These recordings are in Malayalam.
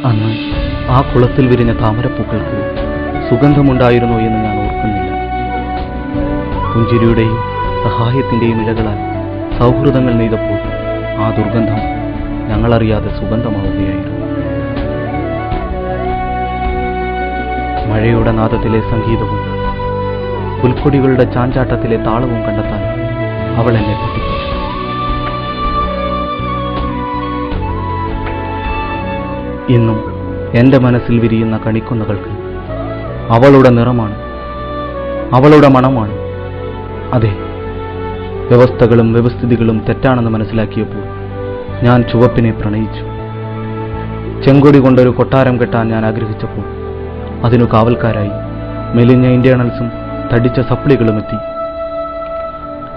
അന്ന് ആ കുളത്തിൽ വിരിഞ്ഞ താമരപ്പൂക്കൾക്ക് സുഗന്ധമുണ്ടായിരുന്നോ എന്ന് ഞാൻ ഓർക്കുന്നില്ല. പുഞ്ചിരിയുടെയും സഹായത്തിൻ്റെയും ഇലകളാൽ സൗഹൃദങ്ങൾ നെയ്തപ്പോൾ ആ ദുർഗന്ധം ഞങ്ങളറിയാതെ സുഗന്ധമാവുകയായിരുന്നു. മഴയുടെ നാദത്തിലെ സംഗീതവും പുൽക്കൊടികളുടെ ചാഞ്ചാട്ടത്തിലെ താളവും കണ്ടെത്താൻ അവൾ എന്നെ പഠിപ്പിച്ചു. ഇന്നും എൻ്റെ മനസ്സിൽ വിരിയുന്ന കണിക്കൊന്നകൾക്ക് അവളുടെ നിറമാണ്, അവളുടെ മണമാണ്. അതെ, വ്യവസ്ഥകളും വ്യവസ്ഥിതികളും തെറ്റാണെന്ന് മനസ്സിലാക്കിയപ്പോൾ ഞാൻ ചുവപ്പിനെ പ്രണയിച്ചു. ചെങ്കൊടി കൊണ്ടൊരു കൊട്ടാരം കെട്ടാൻ ഞാൻ ആഗ്രഹിച്ചപ്പോൾ അതിനു കാവൽക്കാരായി മെലിഞ്ഞ ഇന്റേണൽസും തടിച്ച സപ്ലികളും എത്തി.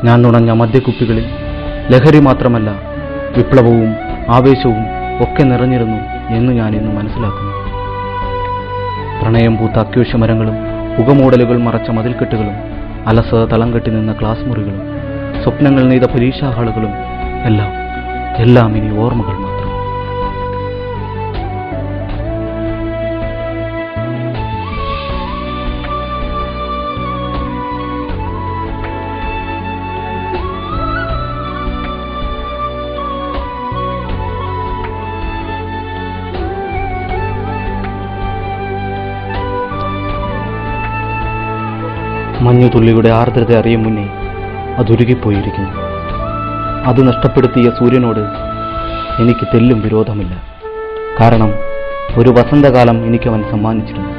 ഞാൻ നുണഞ്ഞ മദ്യക്കുപ്പികളിൽ ലഹരി മാത്രമല്ല വിപ്ലവവും ആവേശവും ഒക്കെ നിറഞ്ഞിരുന്നു എന്ന് ഞാൻ ഇന്ന് മനസ്സിലാക്കുന്നു. പ്രണയം പൂത്ത അക്വേഷ്യമരങ്ങളും പുകമൂടലുകൾ മറച്ച മതിൽക്കെട്ടുകളും അലസത തളം കെട്ടി നിന്ന ക്ലാസ് മുറികളും സ്വപ്നങ്ങൾ നെയ്ത പരീക്ഷാ ഹാളുകളും എല്ലാം ഇനി ഓർമ്മകൾ മാത്രം. മഞ്ഞുതുള്ളിയുടെ ആർദ്രത അറിയും മുന്നേ അതുരുകിപ്പോയിരിക്കുന്നു. അത് നഷ്ടപ്പെടുത്തിയ സൂര്യനോട് എനിക്ക് തെല്ലും വിരോധമില്ല. കാരണം ഒരു വസന്തകാലം എനിക്കവൻ സമ്മാനിച്ചിരുന്നു.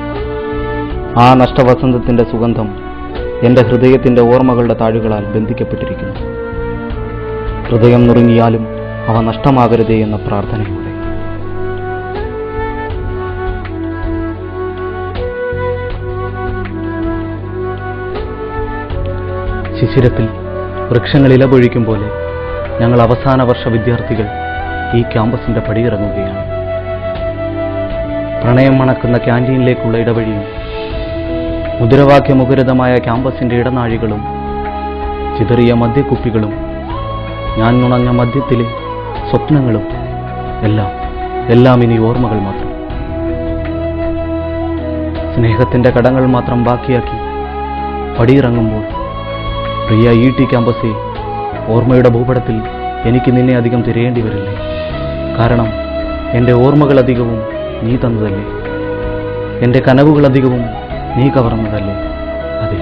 ആ നഷ്ടവസന്തത്തിൻ്റെ സുഗന്ധം എൻ്റെ ഹൃദയത്തിൻ്റെ ഓർമ്മകളുടെ താഴുകളാൽ ബന്ധിക്കപ്പെട്ടിരിക്കുന്നു. ഹൃദയം നുറുങ്ങിയാലും അവ നഷ്ടമാകരുതേ എന്ന പ്രാർത്ഥനയോടെ. ശിശിരത്തിൽ വൃക്ഷങ്ങൾ ഇലപൊഴിക്കും പോലെ ഞങ്ങൾ അവസാന വർഷ വിദ്യാർത്ഥികൾ ഈ ക്യാമ്പസിന്റെ പടിയിറങ്ങുകയാണ്. പ്രണയം മണക്കുന്ന ക്യാൻറ്റീനിലേക്കുള്ള ഇടവഴിയും മുദ്രാവാക്യമുഖരിതമായ ക്യാമ്പസിന്റെ ഇടനാഴികളും ചിതറിയ മദ്യക്കുപ്പികളും ഞാൻ നുണഞ്ഞ മദ്യത്തിലെ സ്വപ്നങ്ങളും എല്ലാം ഇനി ഓർമ്മകൾ മാത്രം. സ്നേഹത്തിന്റെ കടങ്ങൾ മാത്രം ബാക്കിയാക്കി പടിയിറങ്ങുമ്പോൾ പ്രിയ ET ക്യാമ്പസേ, ഓർമ്മയുടെ ഭൂപടത്തിൽ എനിക്ക് നിന്നെ അധികം തിരയേണ്ടി വരില്ല. കാരണം എൻ്റെ ഓർമ്മകളധികവും നീ തന്നതല്ലേ, എൻ്റെ കനവുകളധികവും നീ കവർന്നതല്ലേ. അതെ,